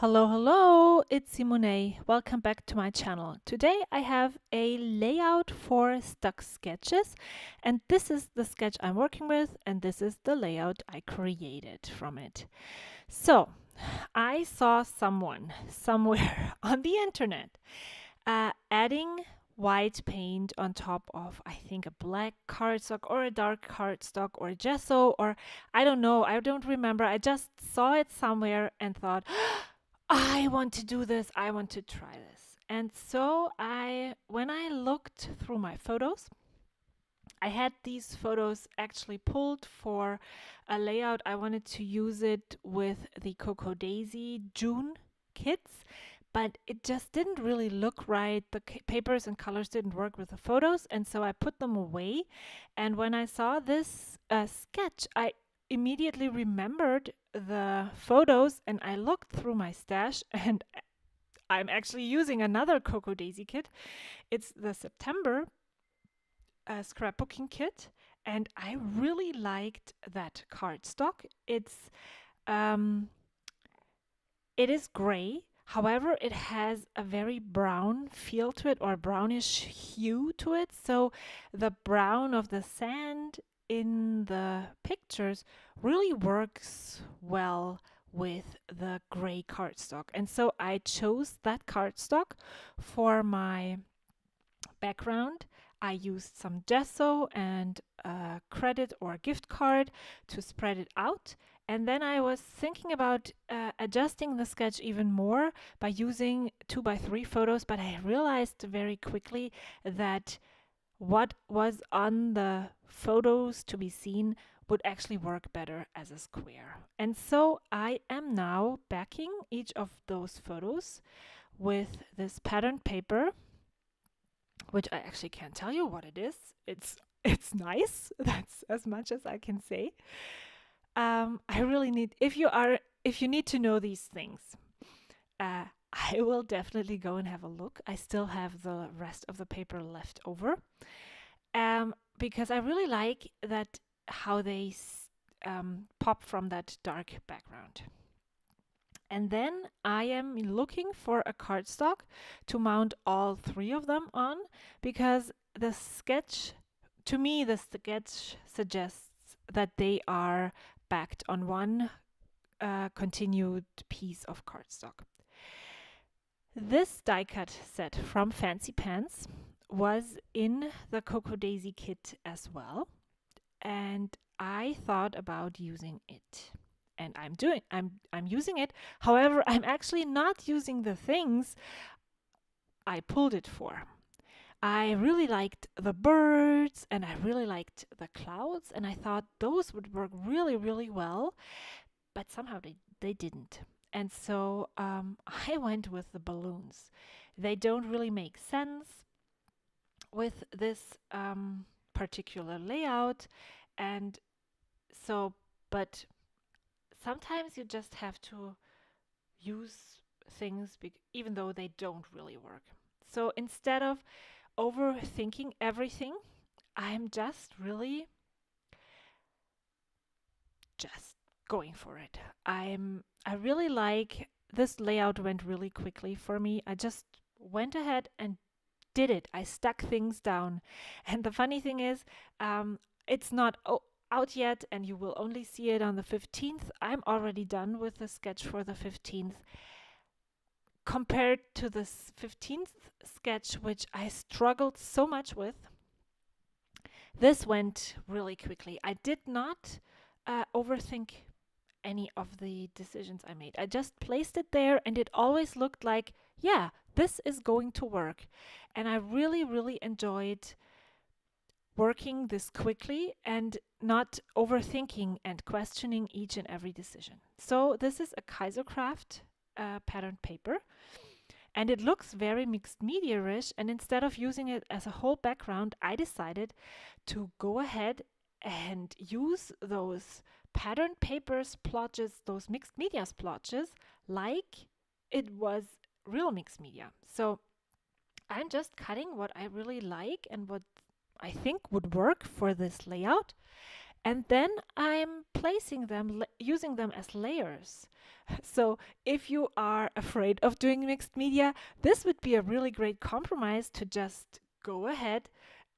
Hello, hello, it's Simone. Welcome back to my channel. Today I have a layout for stock sketches, and this is the sketch I'm working with, and this is the layout I created from it. So, I saw someone somewhere on the internet adding white paint on top of, I think, a black cardstock or a dark cardstock or a gesso, or I don't know, I don't remember. I just saw it somewhere and thought, I want to do this. I want to try this. And so when I looked through my photos, I had these photos actually pulled for a layout. I wanted to use it with the Cocoa Daisy June kits, but it just didn't really look right. The papers and colors didn't work with the photos, and so I put them away. And when I saw this sketch, I immediately remembered the photos, and I looked through my stash, and I'm actually using another Cocoa Daisy kit. It's the September scrapbooking kit, and I really liked that cardstock. It is gray. However, it has a very brown feel to it, or brownish hue to it. So the brown of the sand in the pictures really works well with the gray cardstock. And so I chose that cardstock for my background. I used some gesso and a credit or a gift card to spread it out. And then I was thinking about adjusting the sketch even more by using 2x3 photos, but I realized very quickly that what was on the photos to be seen would actually work better as a square. And so I am now backing each of those photos with this patterned paper, which I actually can't tell you what it is. It's nice. That's as much as I can say. I really need if you need to know these things, I will definitely go and have a look. I still have the rest of the paper left over, because I really like that how they pop from that dark background. And then I am looking for a cardstock to mount all three of them on, because the sketch suggests that they are backed on one continued piece of cardstock. This die cut set from Fancy Pants was in the Cocoa Daisy kit as well, and I thought about using it. And I'm using it. However, I'm actually not using the things I pulled it for. I really liked the birds and I really liked the clouds, and I thought those would work really, really well, but somehow they didn't. And so I went with the balloons. They don't really make sense with this particular layout, and so, but sometimes you just have to use things even though they don't really work. So instead of overthinking everything, I'm just really just going for it. I really like this layout. Went really quickly for me. I just went ahead and did it. I stuck things down. And the funny thing is, it's not out yet, and you will only see it on the 15th. I'm already done with the sketch for the 15th. Compared to this 15th sketch, which I struggled so much with, this went really quickly. I did not overthink any of the decisions I made. I just placed it there, and it always looked like, yeah, this is going to work. And I really, really enjoyed working this quickly and not overthinking and questioning each and every decision. So this is a Kaisercraft patterned paper, and it looks very mixed media-ish, and instead of using it as a whole background, I decided to go ahead and use those patterned paper splotches, those mixed media splotches, like it was real mixed media. So I'm just cutting what I really like and what I think would work for this layout. And then I'm placing them, using them as layers. So if you are afraid of doing mixed media, this would be a really great compromise to just go ahead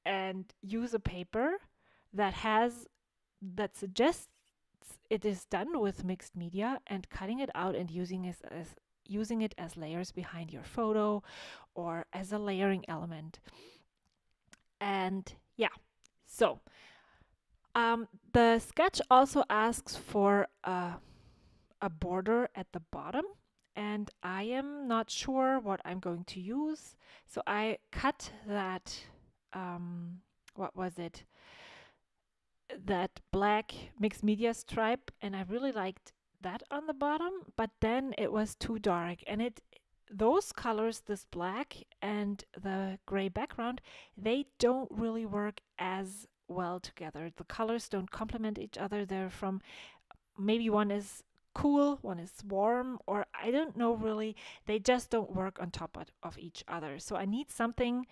and use a paper that has that suggests it is done with mixed media and cutting it out and using it as layers behind your photo or as a layering element. And yeah, so the sketch also asks for a border at the bottom, and I am not sure what I'm going to use. So I cut that, what was it? That black mixed media stripe, and I really liked that on the bottom, but then it was too dark, and those colors, this black and the gray background, they don't really work as well together. The colors don't complement each other. They're from, maybe one is cool, one is warm, or I don't know really. They just don't work on top of each other. So I need something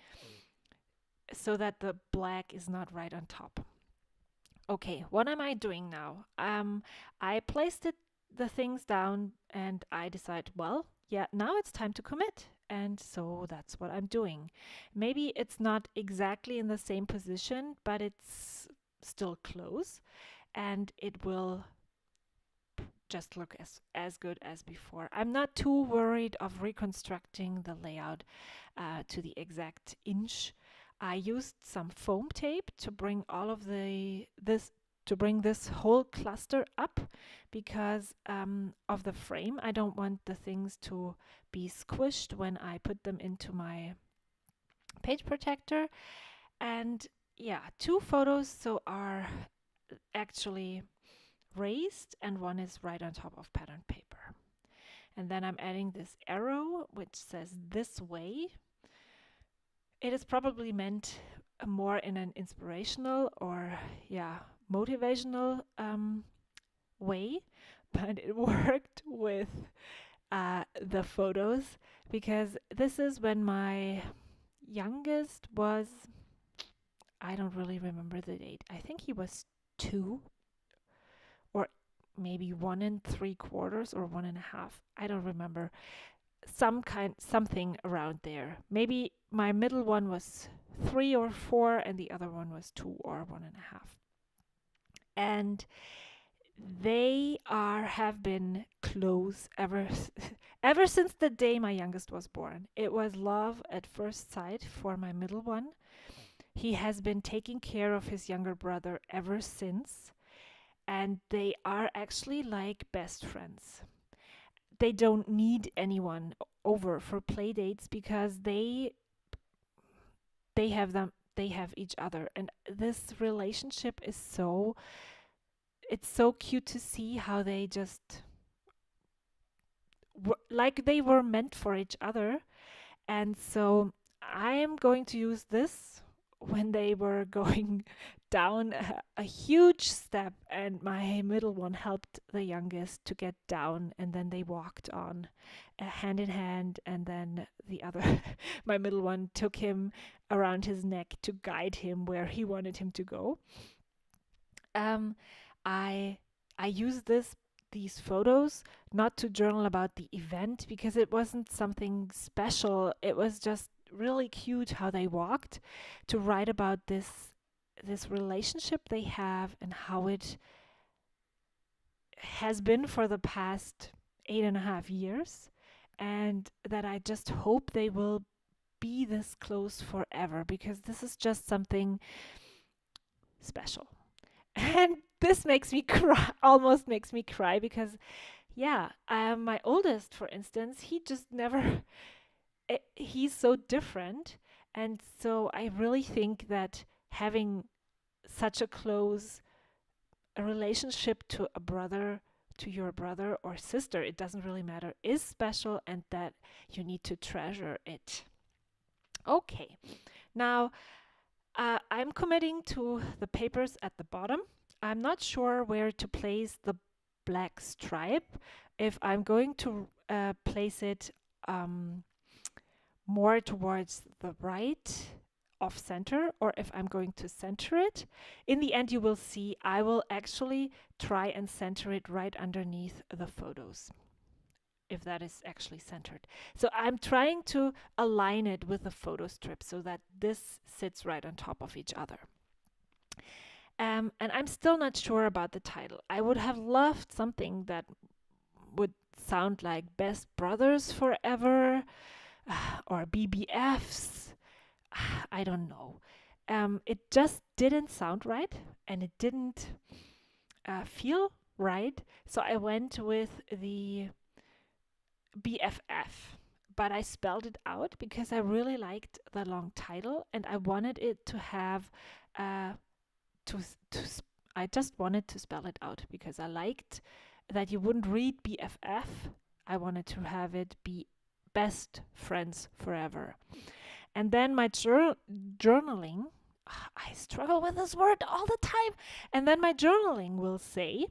so that the black is not right on top. Okay, what am I doing now? I placed the things down and I decide, well, yeah, now it's time to commit. And so that's what I'm doing. Maybe it's not exactly in the same position, but it's still close and it will just look as good as before. I'm not too worried of reconstructing the layout to the exact inch. I used some foam tape to bring all of this whole cluster up because of the frame. I don't want the things to be squished when I put them into my page protector. And yeah, two photos so are actually raised and one is right on top of pattern paper. And then I'm adding this arrow which says this way. It is probably meant more in an inspirational or motivational way, but it worked with the photos because this is when my youngest was, I don't really remember the date. I think he was 2 or maybe 1 3/4 or 1.5. I don't remember. Something around there. Maybe my middle one was 3 or 4 and the other one was 2 or 1.5. And they have been close ever since the day my youngest was born. It was love at first sight for my middle one. He has been taking care of his younger brother ever since, and they are actually like best friends. They don't need anyone over for play dates because they have each other, and this relationship is it's so cute to see how they just like they were meant for each other. And so I am going to use this when they were going down a huge step, and my middle one helped the youngest to get down, and then they walked on hand in hand, and then the other, my middle one, took him around his neck to guide him where he wanted him to go. Um, I I used these photos not to journal about the event because it wasn't something special. It was just really cute how they walked, to write about this relationship they have and how it has been for the past 8.5 years, and that I just hope they will be this close forever because this is just something special. And this makes me cry, almost makes me cry because, yeah, my oldest, for instance, he just never, he's so different. And so I really think that having such a close relationship to a brother, to your brother or sister, it doesn't really matter, is special, and that you need to treasure it. Okay, now I'm committing to the papers at the bottom. I'm not sure where to place the black stripe. If I'm going to place it more towards the right off center or if I'm going to center it. In the end, you will see I will actually try and center it right underneath the photos, if that is actually centered. So I'm trying to align it with the photo strip so that this sits right on top of each other. And I'm still not sure about the title. I would have loved something that would sound like Best Brothers Forever or BBFs. I don't know. It just didn't sound right and it didn't feel right. So I went with the BFF, but I spelled it out because I really liked the long title and I wanted it to have to I just wanted to spell it out because I liked that you wouldn't read BFF. I wanted to have it be Best Friends Forever. And then my journaling, I struggle with this word all the time. And then my journaling will say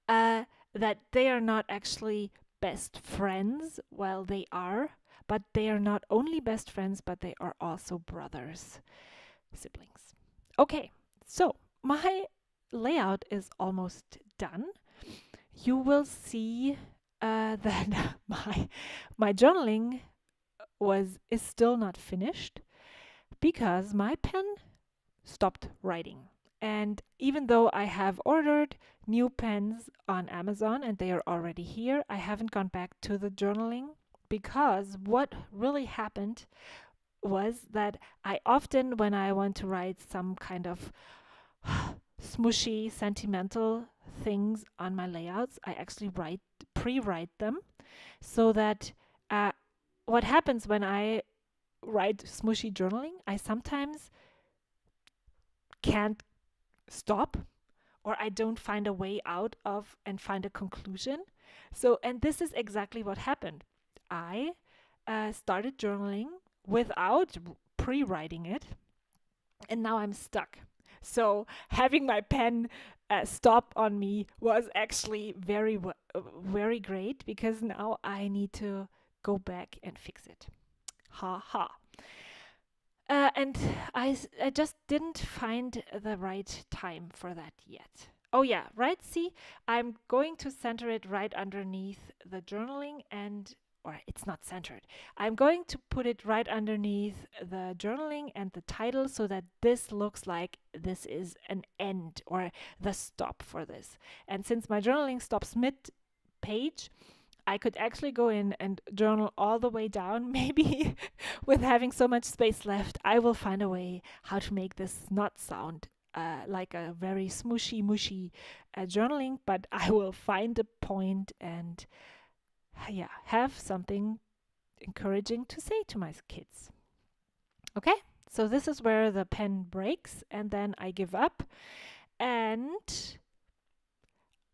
that they are not actually best friends. Well, they are, but they are not only best friends, but they are also brothers, siblings. Okay, so my layout is almost done. You will see that my journaling is still not finished because my pen stopped writing. And even though I have ordered new pens on Amazon and they are already here, I haven't gone back to the journaling because what really happened was that I often, when I want to write some kind of smushy, sentimental things on my layouts, I actually pre-write them so that what happens when I write smushy journaling, I sometimes can't stop or I don't find a way out of and find a conclusion. So, and this is exactly what happened. I started journaling without pre-writing it, and now I'm stuck. So having my pen stop on me was actually very great because now I need to go back and fix it. Ha ha. And I just didn't find the right time for that yet. Oh yeah, right? See, I'm going to center it right underneath the journaling or it's not centered. I'm going to put it right underneath the journaling and the title so that this looks like this is an end or the stop for this. And since my journaling stops mid-page, I could actually go in and journal all the way down. Maybe with having so much space left, I will find a way how to make this not sound like a very smooshy, mushy journaling, but I will find a point and have something encouraging to say to my kids. Okay, so this is where the pen breaks and then I give up and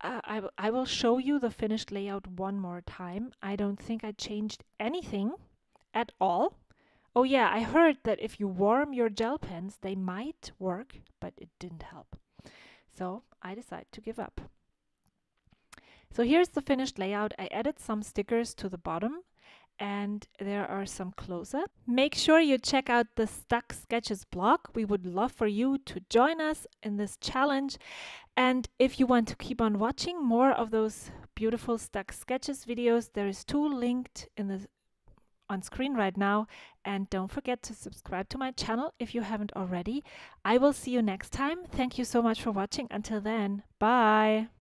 I will show you the finished layout one more time. I don't think I changed anything at all. Oh yeah, I heard that if you warm your gel pens, they might work, but it didn't help. So I decided to give up. So here's the finished layout. I added some stickers to the bottom and there are some close-ups. Make sure you check out the Stuck Sketches blog. We would love for you to join us in this challenge. And if you want to keep on watching more of those beautiful Stuck Sketches videos, there is 2 linked on screen right now. And don't forget to subscribe to my channel if you haven't already. I will see you next time. Thank you so much for watching. Until then, bye.